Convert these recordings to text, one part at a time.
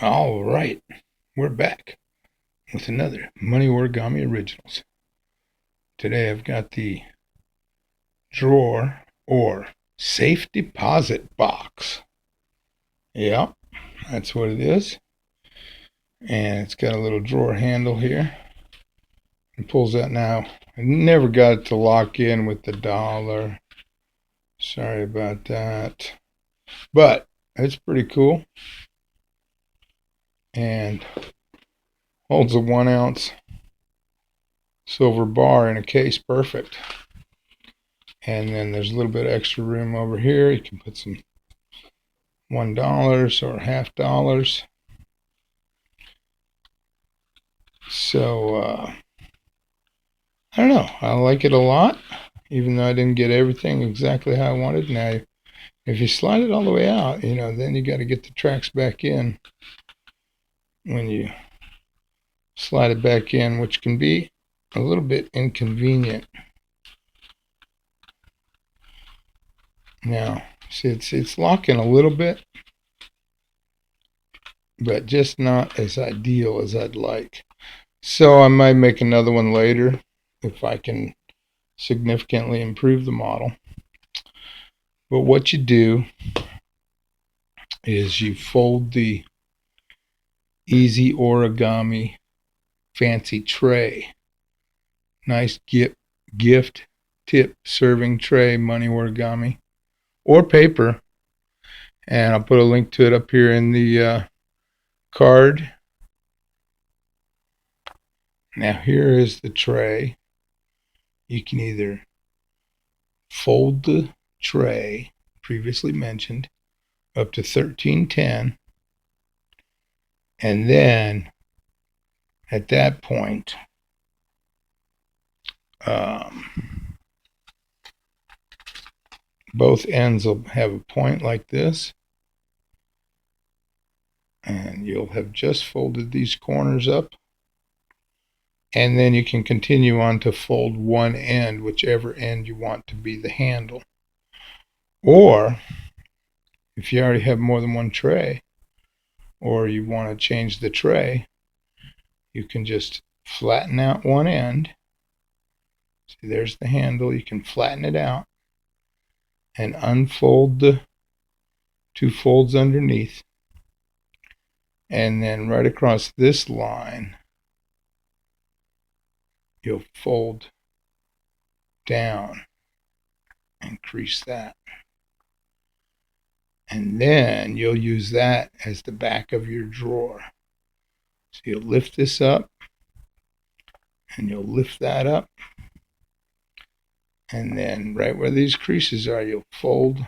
All right, we're back with another Money Origami Originals. Today I've got the drawer or safe deposit box. Yep, that's what it is. And it's got a little drawer handle here. It pulls out now. I never got it to lock in with the dollar. Sorry about that. But it's pretty cool. And holds a 1 ounce silver bar in a case perfect. And then there's a little bit of extra room over here. You can put some $1 or half-dollars. So, I don't know. I like it a lot, even though I didn't get everything exactly how I wanted. Now, if you slide it all the way out, then you got to get the tracks back in when you slide it back in, which can be a little bit inconvenient. Now, see, it's locking a little bit, but just not as ideal as I'd like. So I might make another one later if I can significantly improve the model. But what you do is you fold the Easy Origami fancy tray. Nice gift tip serving tray, money origami, or paper. And I'll put a link to it up here in the card. Now here is the tray. You can either fold the tray, previously mentioned, up to 1310, and then at that point, both ends will have a point like this, and you'll have just folded these corners up. And then you can continue on to fold one end, whichever end you want to be the handle. Or if you already have more than one tray, or you want to change the tray, you can just flatten out one end. See, there's the handle. You can flatten it out and unfold the two folds underneath. And then right across this line, you'll fold down and crease that. And then you'll use that as the back of your drawer. So you'll lift this up, and you'll lift that up. And then right where these creases are, you'll fold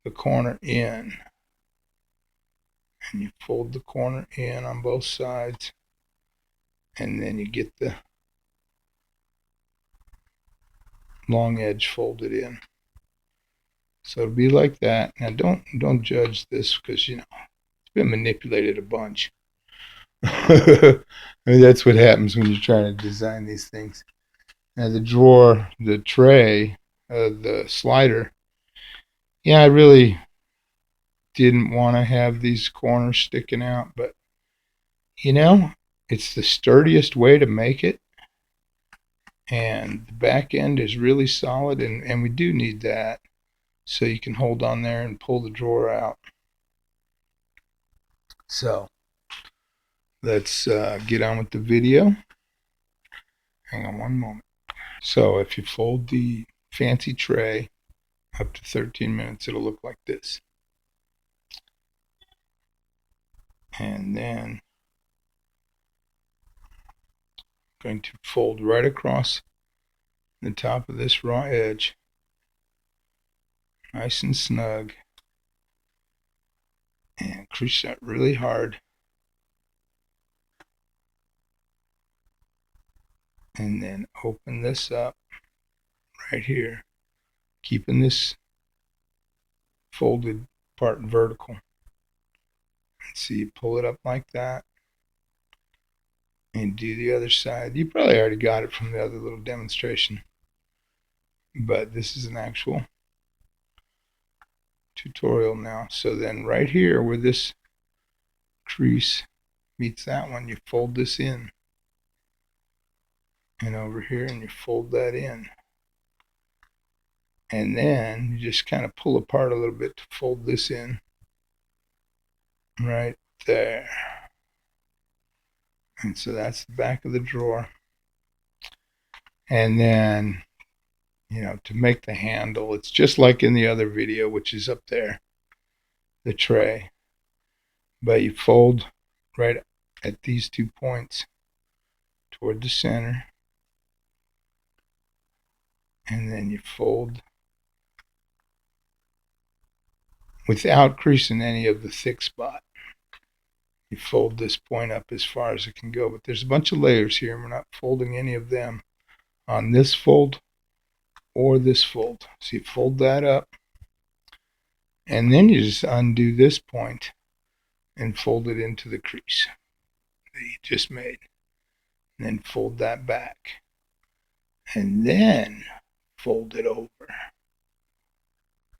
the corner in. And you fold the corner in on both sides. And then you get the long edge folded in. So it'll be like that. Now don't judge this because it's been manipulated a bunch. I mean, that's what happens when you're trying to design these things. Now the drawer, the tray, the slider. Yeah, I really didn't want to have these corners sticking out, but it's the sturdiest way to make it. And the back end is really solid, and we do need that so you can hold on there and pull the drawer out. So let's get on with the video. Hang on one moment. So if you fold the fancy tray up to 13 minutes, it'll look like this. And then I'm going to fold right across the top of this raw edge, nice and snug, and crease that really hard. And then open this up right here, keeping this folded part vertical. And see, you pull it up like that and do the other side. You probably already got it from the other little demonstration, but this is an actual tutorial now. So then right here where this crease meets that one, you fold this in. And over here, and you fold that in. And then you just kind of pull apart a little bit to fold this in. Right there. And so that's the back of the drawer. And then, to make the handle, it's just like in the other video, which is up there, the tray. But you fold right at these 2 points toward the center. And then you fold without creasing any of the thick spot. You fold this point up as far as it can go. But there's a bunch of layers here, and we're not folding any of them on this fold or this fold. So you fold that up, and then you just undo this point and fold it into the crease that you just made. And then fold that back. And then fold it over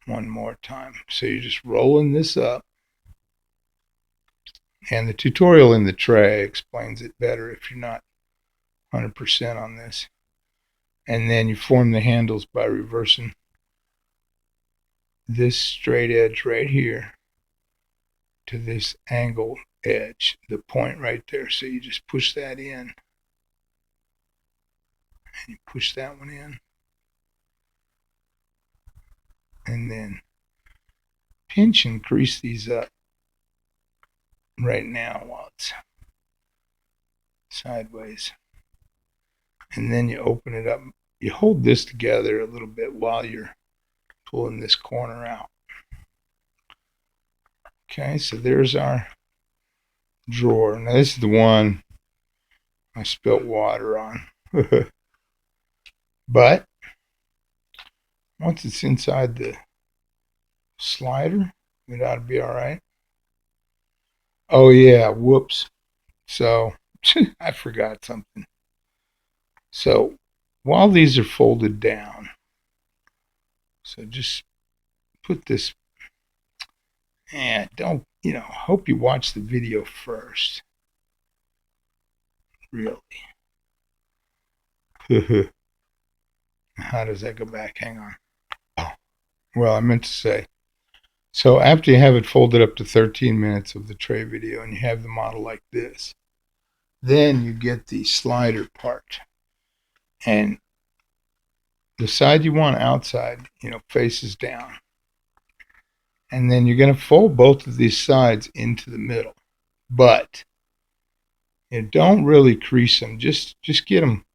one more time. So you're just rolling this up. And the tutorial in the tray explains it better if you're not 100% on this. And then you form the handles by reversing this straight edge right here to this angle edge, the point right there. So you just push that in. And you push that one in. And then pinch and crease these up right now while it's sideways. And then you open it up. You hold this together a little bit while you're pulling this corner out. Okay, so there's our drawer. Now this is the one I spilt water on. But once it's inside the slider, it ought to be all right. Oh yeah, whoops. So I forgot something. So while these are folded down, so just put this, and don't, hope you watch the video first. Really. How does that go back? Hang on. Oh, well, I meant to say, so after you have it folded up to 13 minutes of the tray video and you have the model like this, then you get the slider part. And the side you want outside, faces down. And then you're going to fold both of these sides into the middle. But don't really crease them. Just get them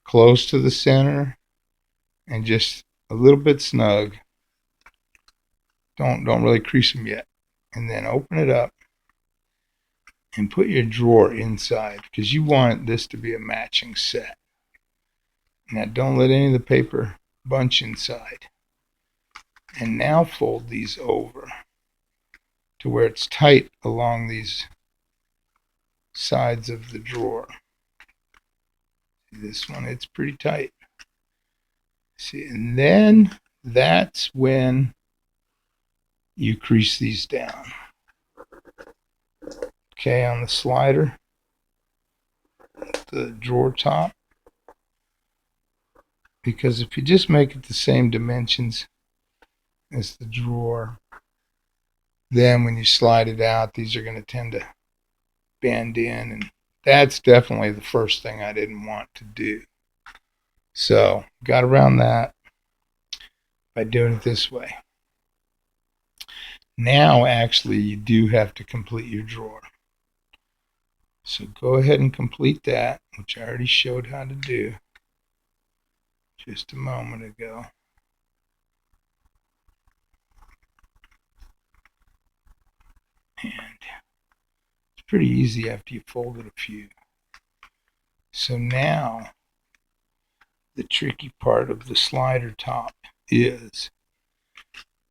close to the center and just a little bit snug. Don't really crease them yet. And then open it up and put your drawer inside, because you want this to be a matching set. Now don't let any of the paper bunch inside. And now fold these over to where it's tight along these sides of the drawer. This one, it's pretty tight. See, and then that's when you crease these down. Okay, on the slider, the drawer top. Because if you just make it the same dimensions as the drawer, then when you slide it out, these are going to tend to bend in, and that's definitely the first thing I didn't want to do. So got around that by doing it this way. Now actually you do have to complete your drawer. So go ahead and complete that, which I already showed how to do just a moment ago. And it's pretty easy after you fold it a few. So now the tricky part of the slider top is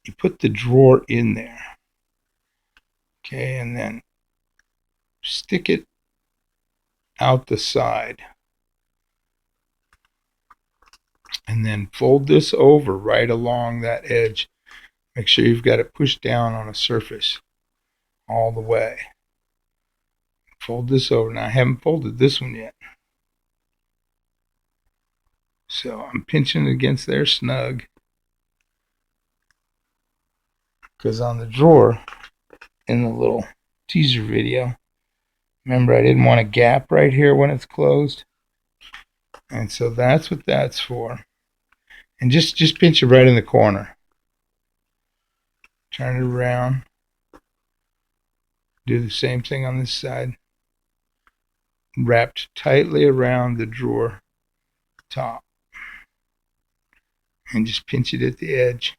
you put the drawer in there. Okay, and then stick it out the side. And then fold this over right along that edge. Make sure you've got it pushed down on a surface all the way. fold this over. Now I haven't folded this one yet. So I'm pinching it against there snug. Because on the drawer in the little teaser video, remember I didn't want a gap right here when it's closed. And so that's what that's for. And just pinch it right in the corner. Turn it around. Do the same thing on this side. Wrapped tightly around the drawer top. And just pinch it at the edge.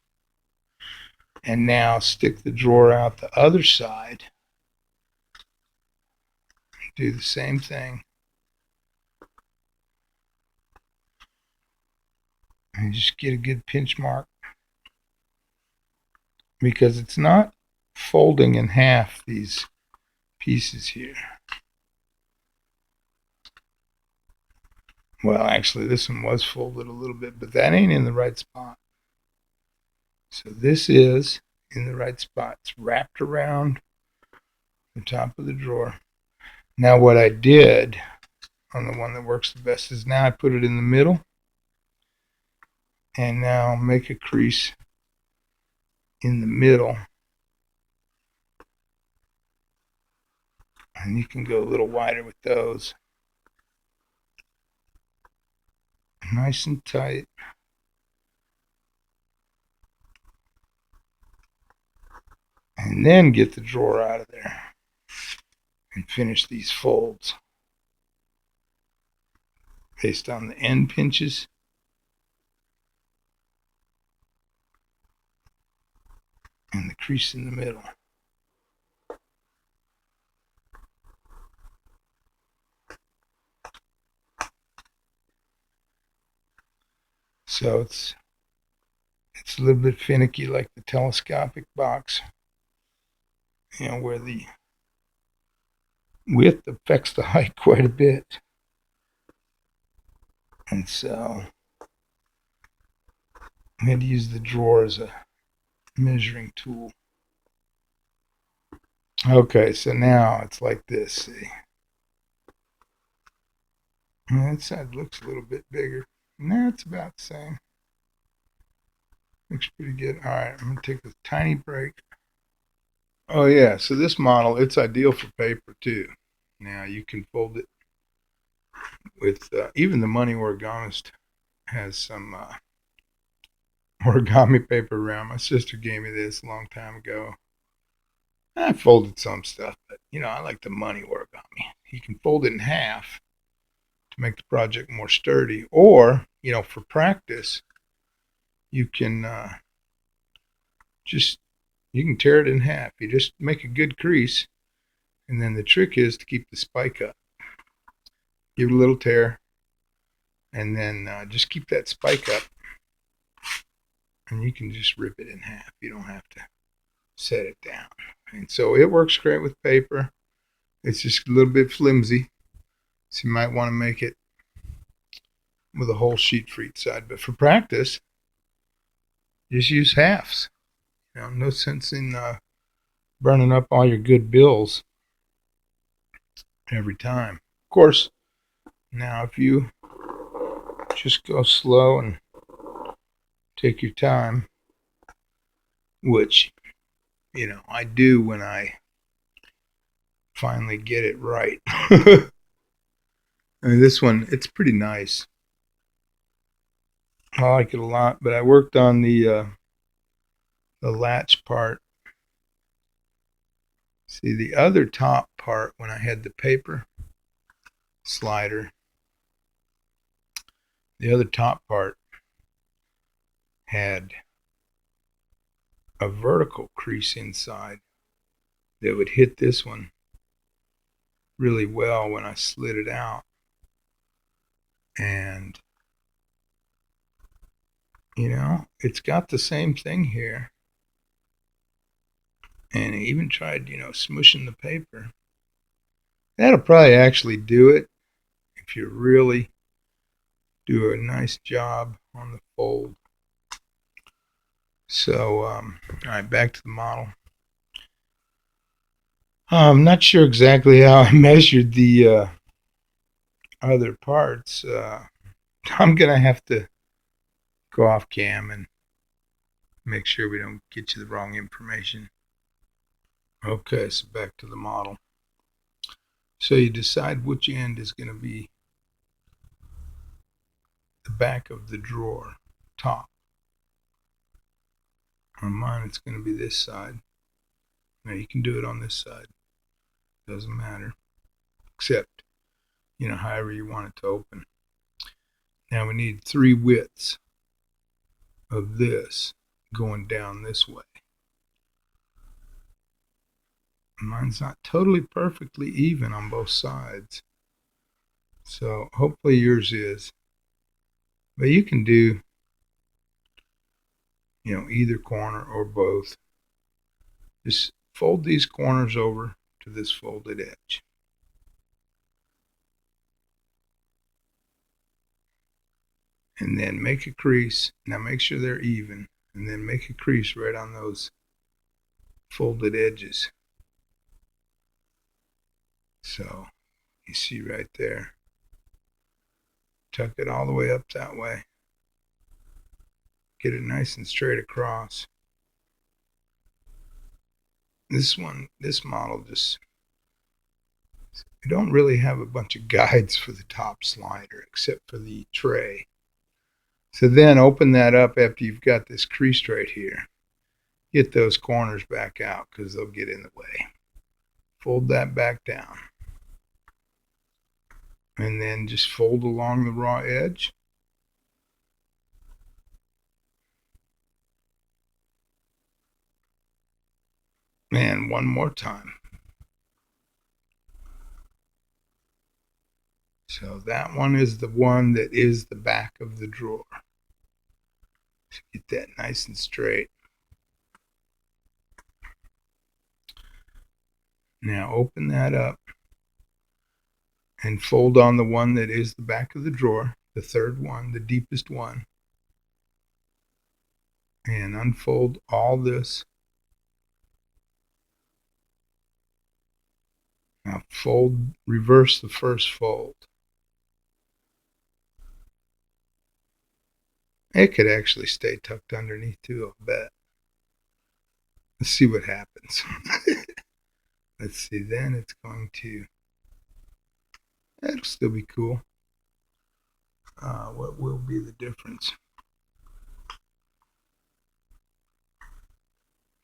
And now stick the drawer out the other side. Do the same thing. And just get a good pinch mark. Because it's not folding in half these pieces here. Well, actually, this one was folded a little bit, but that ain't in the right spot. So this is in the right spot. It's wrapped around the top of the drawer. Now what I did on the one that works the best is now I put it in the middle. And now make a crease in the middle. And you can go a little wider with those. Nice and tight. And then get the drawer out of there and finish these folds based on the end pinches. And the crease in the middle. So it's a little bit finicky like the telescopic box, where the width affects the height quite a bit. And so I had to use the drawer as a measuring tool. Okay, so now it's like this, see? And that side looks a little bit bigger. No, it's about the same. Looks pretty good. All right, I'm going to take a tiny break. Oh, yeah, so this model, it's ideal for paper, too. Now, you can fold it with, even the Money Origamist has some origami paper around. My sister gave me this a long time ago. I folded some stuff, but, I like the Money Origami. You can fold it in half to make the project more sturdy. Or, for practice, you can you can tear it in half. You just make a good crease, and then the trick is to keep the spike up. Give it a little tear, and then just keep that spike up, and you can just rip it in half. You don't have to set it down. And so it works great with paper. It's just a little bit flimsy, so you might want to make it with a whole sheet for each side. But for practice, just use halves. No sense in burning up all your good bills every time. Of course, now if you just go slow and take your time, which, I do when I finally get it right. I mean, this one, it's pretty nice. I like it a lot, but I worked on the latch part. See, the other top part, when I had the paper slider, the other top part had a vertical crease inside that would hit this one really well when I slid it out. And, it's got the same thing here. And I even tried, smushing the paper. That'll probably actually do it if you really do a nice job on the fold. So, all right, back to the model. I'm not sure exactly how I measured the other parts. I'm going to have to go off cam and make sure we don't get you the wrong information. Okay, so back to the model. So you decide which end is going to be the back of the drawer, top. On mine, it's going to be this side. Now you can do it on this side. Doesn't matter. Except, however you want it to open. Now we need 3 widths of this going down this way. Mine's not totally perfectly even on both sides. So hopefully yours is. But you can do, either corner or both. Just fold these corners over to this folded edge. And then make a crease. Now make sure they're even. And then make a crease right on those folded edges. So you see right there. Tuck it all the way up that way. Get it nice and straight across. This model we don't really have a bunch of guides for the top slider except for the tray. So then open that up after you've got this crease right here. Get those corners back out because they'll get in the way. Fold that back down. And then just fold along the raw edge. And one more time. So that one is the one that is the back of the drawer. So get that nice and straight. Now open that up and fold on the one that is the back of the drawer, the third one, the deepest one. And unfold all this. Now reverse the first fold. It could actually stay tucked underneath too, I'll bet. Let's see what happens. Let's see, then it's going to, that'll still be cool. What will be the difference?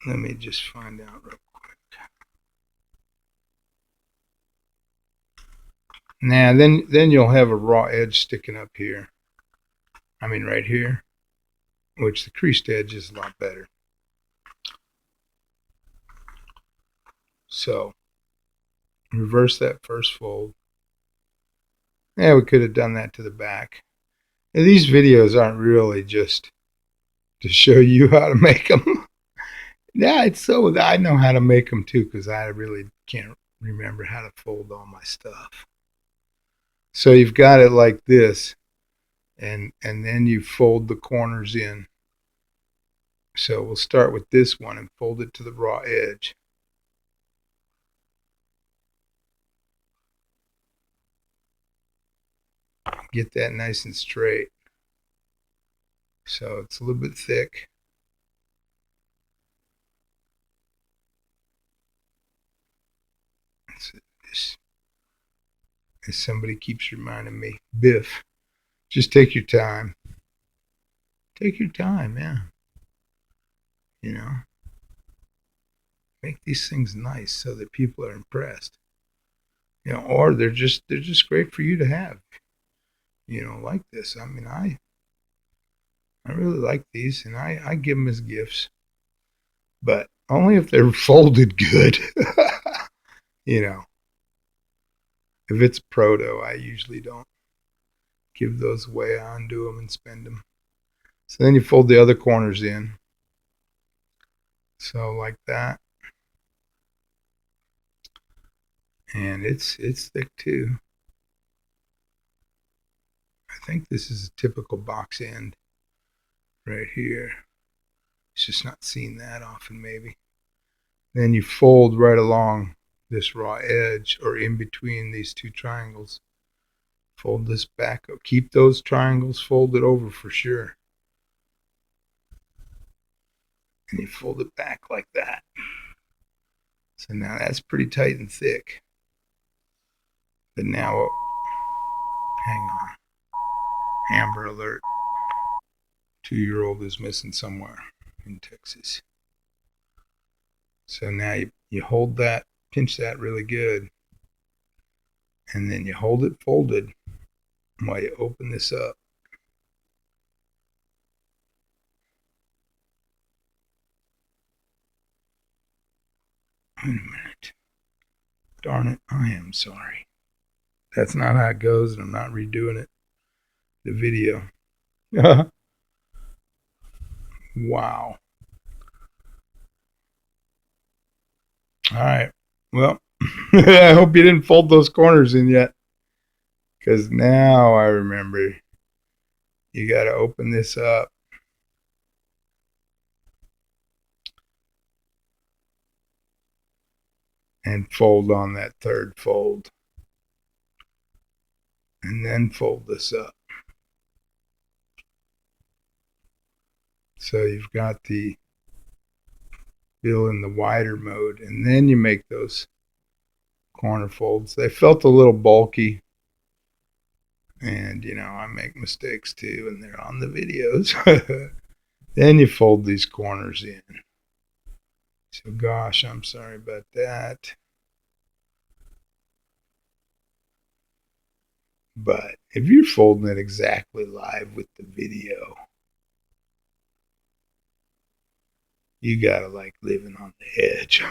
Let me just find out real quick. Now, then you'll have a raw edge sticking up here. I mean, right here, which the creased edge is a lot better. So, reverse that first fold. Yeah, we could have done that to the back. Now, these videos aren't really just to show you how to make them. Yeah, I know how to make them too because I really can't remember how to fold all my stuff. So you've got it like this, and then you fold the corners in. So we'll start with this one and fold it to the raw edge. Get that nice and straight. So it's a little bit thick. As somebody keeps reminding me, Biff, just take your time. Take your time, yeah. Make these things nice so that people are impressed. Or they're just great for you to have. Like this. I mean, I really like these, and I give them as gifts, but only if they're folded good. If it's proto, I usually don't give those away. I undo them and spend them. So then you fold the other corners in. So like that. And it's thick too. I think this is a typical box end right here. It's just not seen that often maybe. Then you fold right along this raw edge, or in between these two triangles. Fold this back up. Keep those triangles folded over for sure. And you fold it back like that. So now that's pretty tight and thick. But now, hang on. Amber alert. 2-year-old is missing somewhere in Texas. So now you hold that, pinch that really good. And then you hold it folded while you open this up. Wait a minute. Darn it, I am sorry. That's not how it goes, and I'm not redoing it. The video. Wow. All right. Well, I hope you didn't fold those corners in yet, because now I remember you got to open this up. And fold on that third fold. And then fold this up. So you've got the bill in the wider mode, and then you make those corner folds. They felt a little bulky, and I make mistakes too, and they're on the videos. Then you fold these corners in. So gosh, I'm sorry about that. But if you're folding it exactly live with the video, you gotta like living on the edge.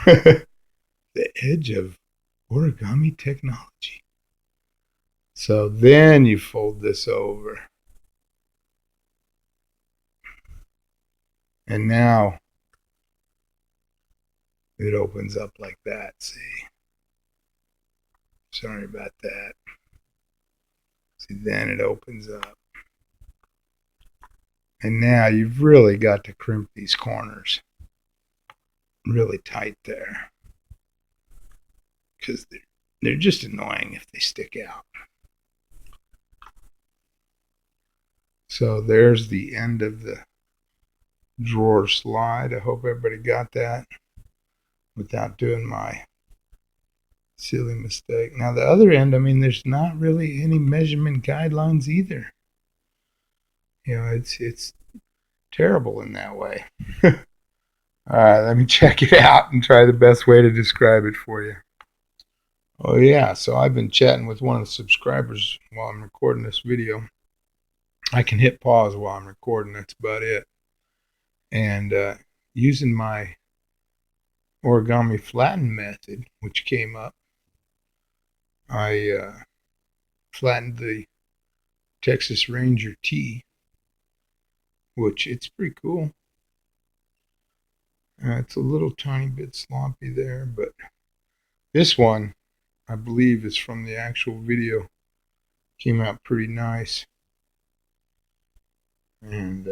The edge of origami technology. So then you fold this over. And now it opens up like that, see? Sorry about that. See, then it opens up. And now you've really got to crimp these corners really tight there, because they're just annoying if they stick out. So there's the end of the drawer slide. I hope everybody got that without doing my silly mistake. Now the other end, there's not really any measurement guidelines either. It's terrible in that way. All right, let me check it out and try the best way to describe it for you. Oh yeah, so I've been chatting with one of the subscribers while I'm recording this video. I can hit pause while I'm recording, that's about it. And using my origami flatten method, which came up, I flattened the Texas Ranger T, which it's pretty cool. It's a little tiny bit sloppy there, but this one, I believe, is from the actual video. Came out pretty nice. And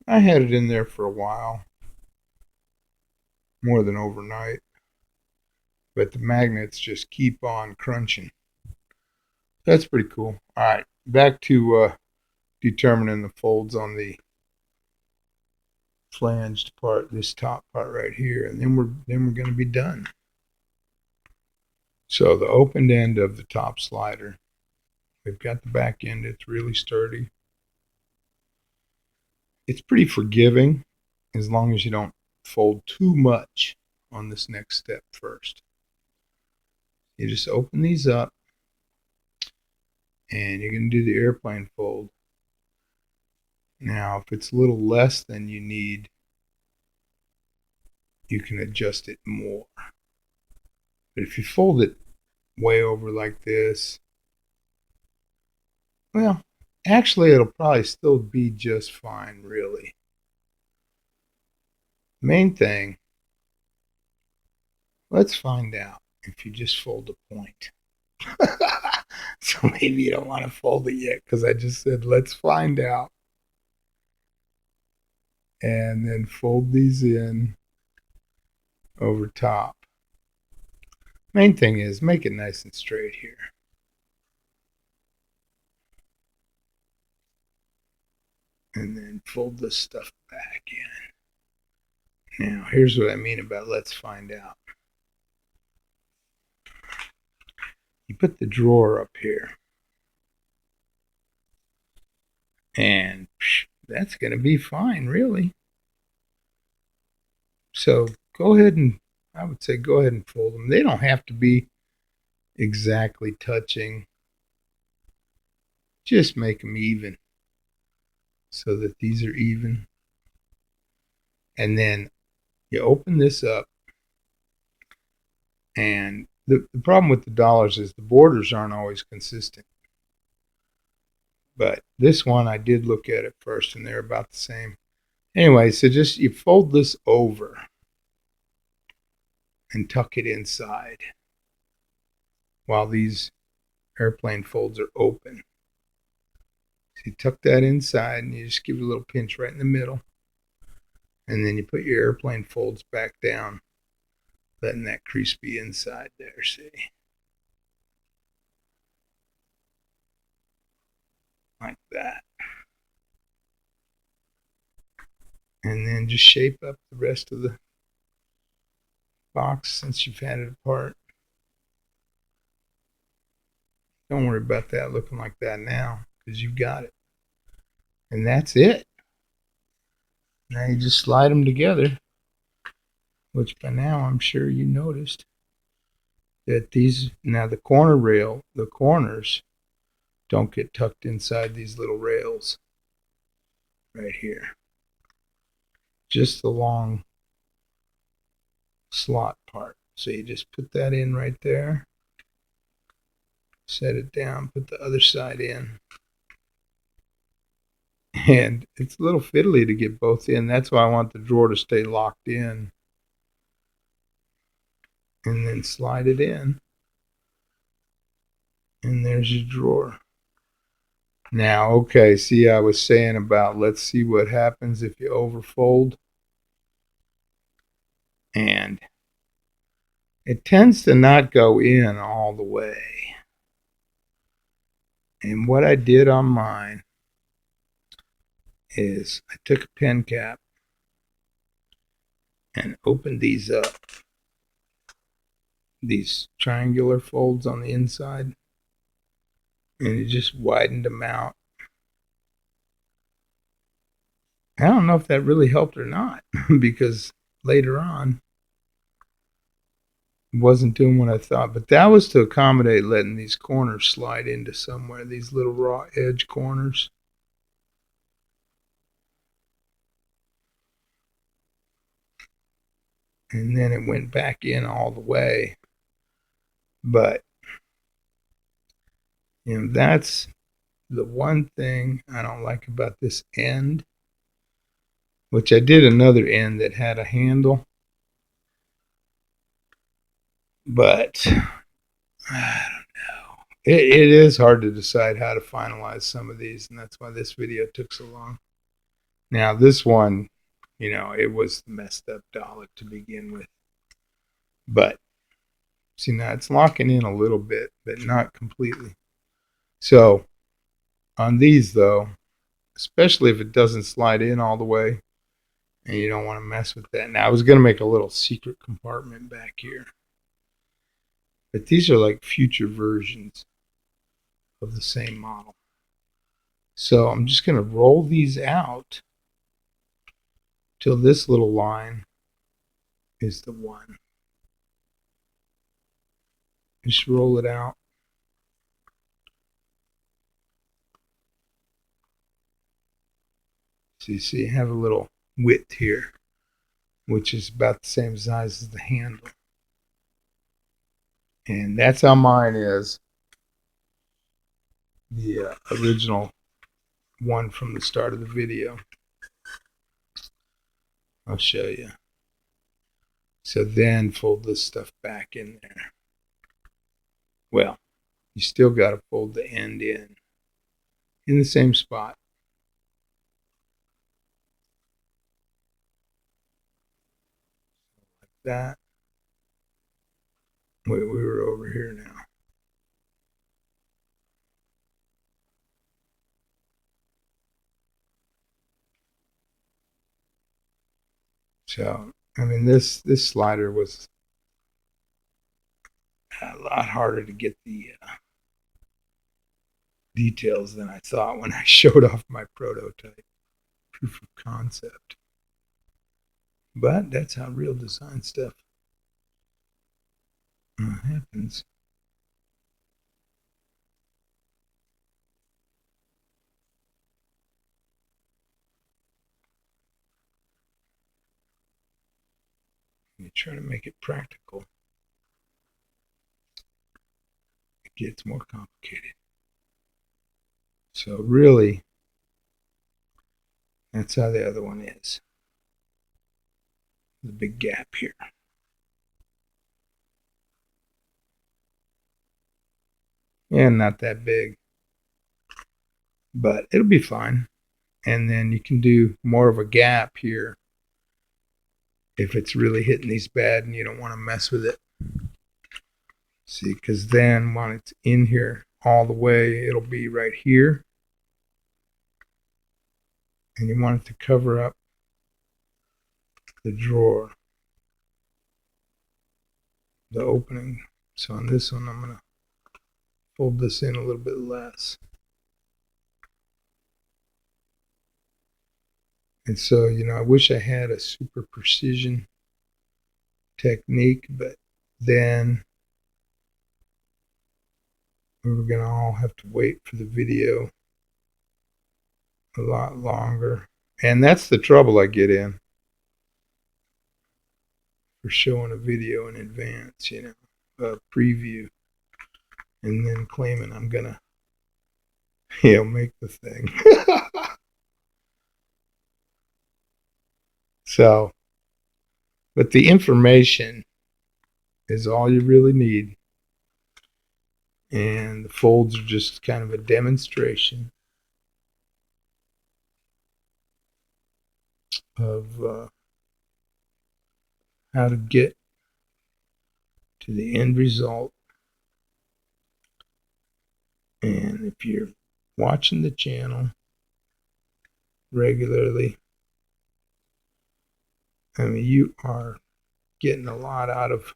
I had it in there for a while, more than overnight. But the magnets just keep on crunching. That's pretty cool. All right, back to determining the folds on the flanged part, this top part right here, and then we're going to be done. So the opened end of the top slider, we've got the back end. It's really sturdy. It's pretty forgiving as long as you don't fold too much on this next step first. You just open these up, and you're going to do the airplane fold. Now, if it's a little less than you need, you can adjust it more. But if you fold it way over like this, well, actually, it'll probably still be just fine, really. Main thing, let's find out if you just fold a point. So maybe you don't want to fold it yet, because I just said, let's find out. and then fold these in over top. Main thing is make it nice and straight here. And then fold this stuff back in. Now, here's what I mean about let's find out. You put the drawer up here. And that's going to be fine, really. So go ahead and, I would say go ahead and fold them. They don't have to be exactly touching. Just make them even so that these are even. And then you open this up. And the problem with the dollars is the borders aren't always consistent. But this one, I did look at it first, and they're about the same. Anyway, so just you fold this over and tuck it inside while these airplane folds are open. So you tuck that inside, and you just give it a little pinch right in the middle. And then you put your airplane folds back down, letting that crease be inside there, see? Like that. And then just shape up the rest of the box since you've had it apart. Don't worry about that looking like that now, because you've got it. And that's it. Now you just slide them together, which by now I'm sure you noticed that these, now the corner rail, the corners don't get tucked inside these little rails right here. Just the long slot part. So you just put that in right there, set it down, put the other side in. And it's a little fiddly to get both in. That's why I want the drawer to stay locked in. And then slide it in. And there's your drawer. Now, okay, see, I was saying about let's see what happens if you overfold. And it tends to not go in all the way. And what I did on mine is I took a pen cap and opened these up, these triangular folds on the inside, and it just widened them out. I don't know if that really helped or not, because later on it wasn't doing what I thought. But that was to accommodate letting these corners slide into somewhere, these little raw edge corners. And then it went back in all the way. But, you know, that's the one thing I don't like about this end, which I did another end that had a handle. But I don't know. It is hard to decide how to finalize some of these, and that's why this video took so long. Now, this one, you know, it was the messed up dollar to begin with. But, see, now it's locking in a little bit, but not completely. So, on these, though, especially if it doesn't slide in all the way, and you don't want to mess with that. Now, I was going to make a little secret compartment back here. But these are like future versions of the same model. So I'm just going to roll these out till this little line is the one. Just roll it out. So you see I have a little width here, which is about the same size as the handle. And that's how mine is. The original one from the start of the video. I'll show you. So then fold this stuff back in there. Well, you still got to fold the end in the same spot. that. Wait, we were over here now. So, I mean, this slider was a lot harder to get the details than I thought when I showed off my prototype proof of concept. But that's how real design stuff happens. You try to make it practical, it gets more complicated. So really, that's how the other one is. The big gap here. And not that big, but it'll be fine. And then you can do more of a gap here if it's really hitting these bad and you don't want to mess with it. See, because then when it's in here all the way, it'll be right here. And you want it to cover up the drawer, the opening. So on this one, I'm going to fold this in a little bit less. And so, I wish I had a super precision technique, but then we were going to all have to wait for the video a lot longer. And that's the trouble I get in for showing a video in advance, a preview, and then claiming I'm going to, make the thing. So, but the information is all you really need. And the folds are just kind of a demonstration of how to get to the end result. And if you're watching the channel regularly, I mean, you are getting a lot out of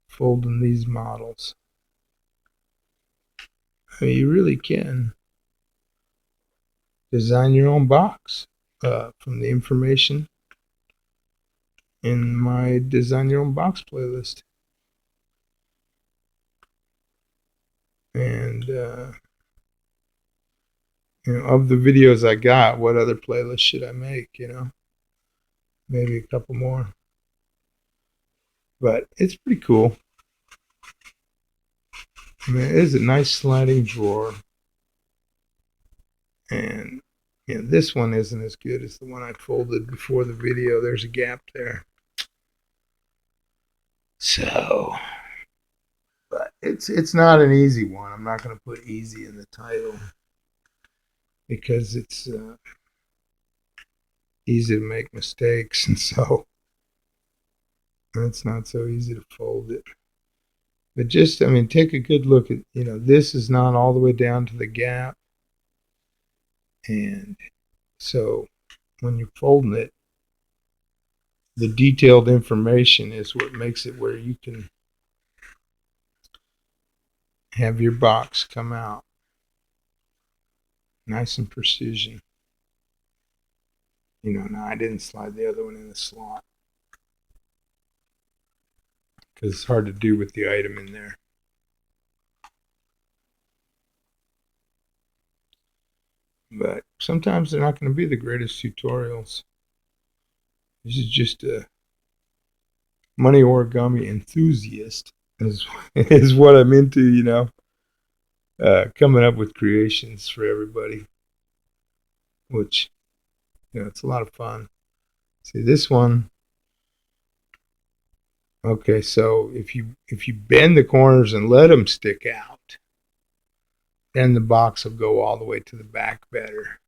folding these models. I mean, you really can design your own box from the information in my Design Your Own Box playlist. And, of the videos I got, what other playlist should I make, Maybe a couple more. But it's pretty cool. I mean, it is a nice sliding drawer. And this one isn't as good as the one I folded before the video. There's a gap there. So, but it's not an easy one. I'm not going to put easy in the title because it's easy to make mistakes, and so it's not so easy to fold it. But just, take a good look at, this is not all the way down to the gap. And so when you're folding it, the detailed information is what makes it where you can have your box come out nice and precision. Now I didn't slide the other one in the slot because it's hard to do with the item in there. But sometimes they're not going to be the greatest tutorials. This is just a money origami enthusiast is what I'm into, coming up with creations for everybody, which, it's a lot of fun. See this one. Okay, so if you bend the corners and let them stick out, then the box will go all the way to the back better.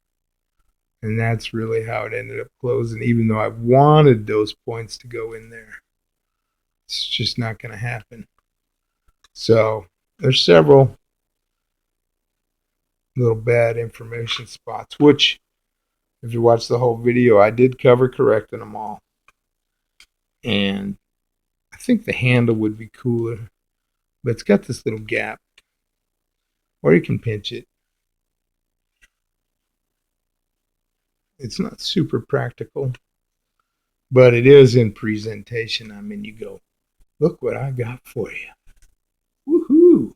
And that's really how it ended up closing, even though I wanted those points to go in there. It's just not going to happen. So there's several little bad information spots, which, if you watch the whole video, I did cover correcting them all. And I think the handle would be cooler, but it's got this little gap, or you can pinch it. It's not super practical, but it is in presentation. I mean, you go, look what I got for you. Woohoo!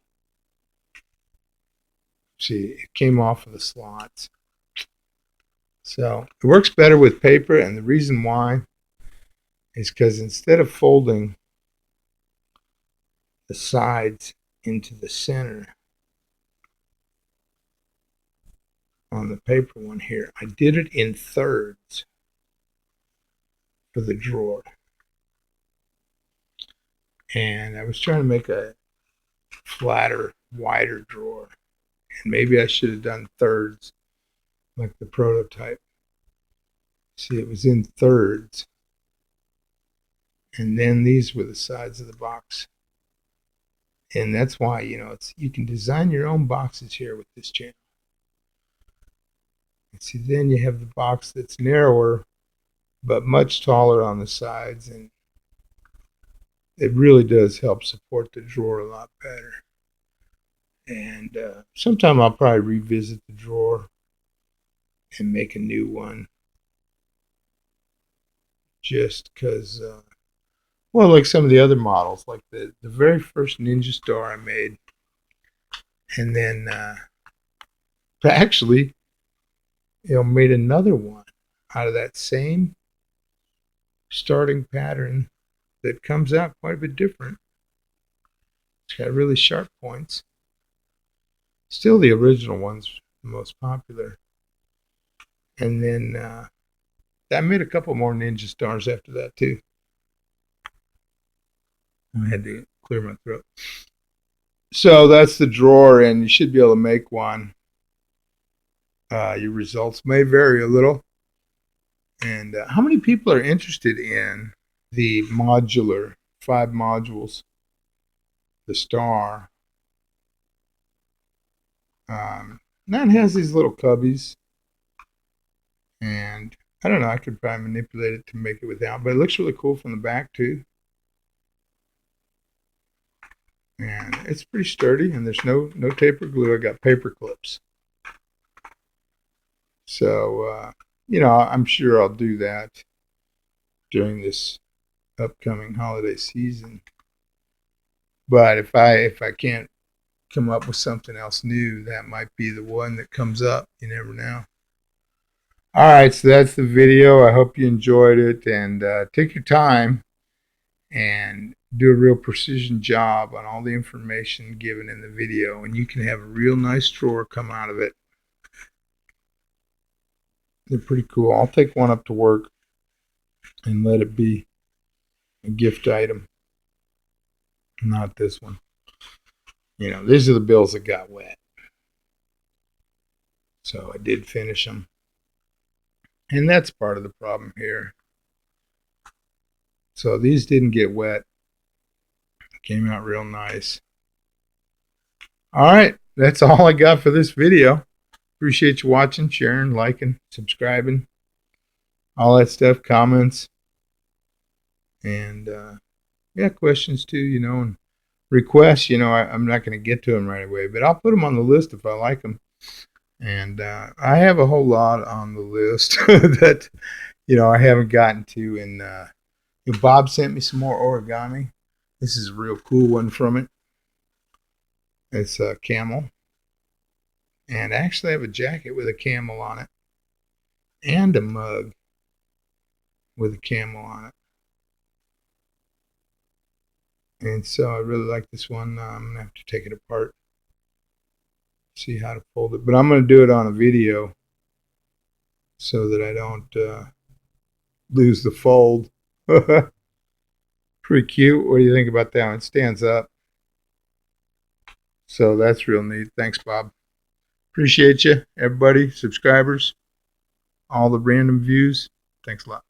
See, it came off of the slots. So it works better with paper, and the reason why is because instead of folding the sides into the center on the paper one here, I did it in thirds for the drawer. And I was trying to make a flatter, wider drawer. And maybe I should have done thirds like the prototype. See, it was in thirds. And then these were the sides of the box. And that's why, you can design your own boxes here with this channel. And see, then you have the box that's narrower, but much taller on the sides. And it really does help support the drawer a lot better. And sometime I'll probably revisit the drawer and make a new one. Just because, well, like some of the other models, like the very first Ninja Star I made. And then actually, made another one out of that same starting pattern that comes out quite a bit different. It's got really sharp points. Still the original one's the most popular. And then I made a couple more Ninja Stars after that too. I had to clear my throat. So that's the drawer, and you should be able to make one. Your results may vary a little. And how many people are interested in the modular 5 modules, the Star? That has these little cubbies, and I don't know, I could probably manipulate it to make it without, but it looks really cool from the back too. And it's pretty sturdy, and there's no taper glue. I got paper clips. So, I'm sure I'll do that during this upcoming holiday season. But if I can't come up with something else new, that might be the one that comes up. You never know. All right, so that's the video. I hope you enjoyed it, and take your time and do a real precision job on all the information given in the video, and you can have a real nice drawer come out of it. They're pretty cool. I'll take one up to work and let it be a gift item. Not this one. These are the bills that got wet. So I did finish them. And that's part of the problem here. So these didn't get wet. Came out real nice. All right, that's all I got for this video. Appreciate you watching, sharing, liking, subscribing, all that stuff, comments, and questions too, and requests. I'm not going to get to them right away, but I'll put them on the list if I like them. And I have a whole lot on the list that I haven't gotten to. And Bob sent me some more origami. This is a real cool one from it. It's a camel. And actually I have a jacket with a camel on it. And a mug with a camel on it. And so I really like this one. I'm going to have to take it apart. See how to fold it. But I'm going to do it on a video so that I don't lose the fold. Pretty cute. What do you think about that one? It stands up. So that's real neat. Thanks, Bob. Appreciate you, everybody, subscribers. all the random views. Thanks a lot.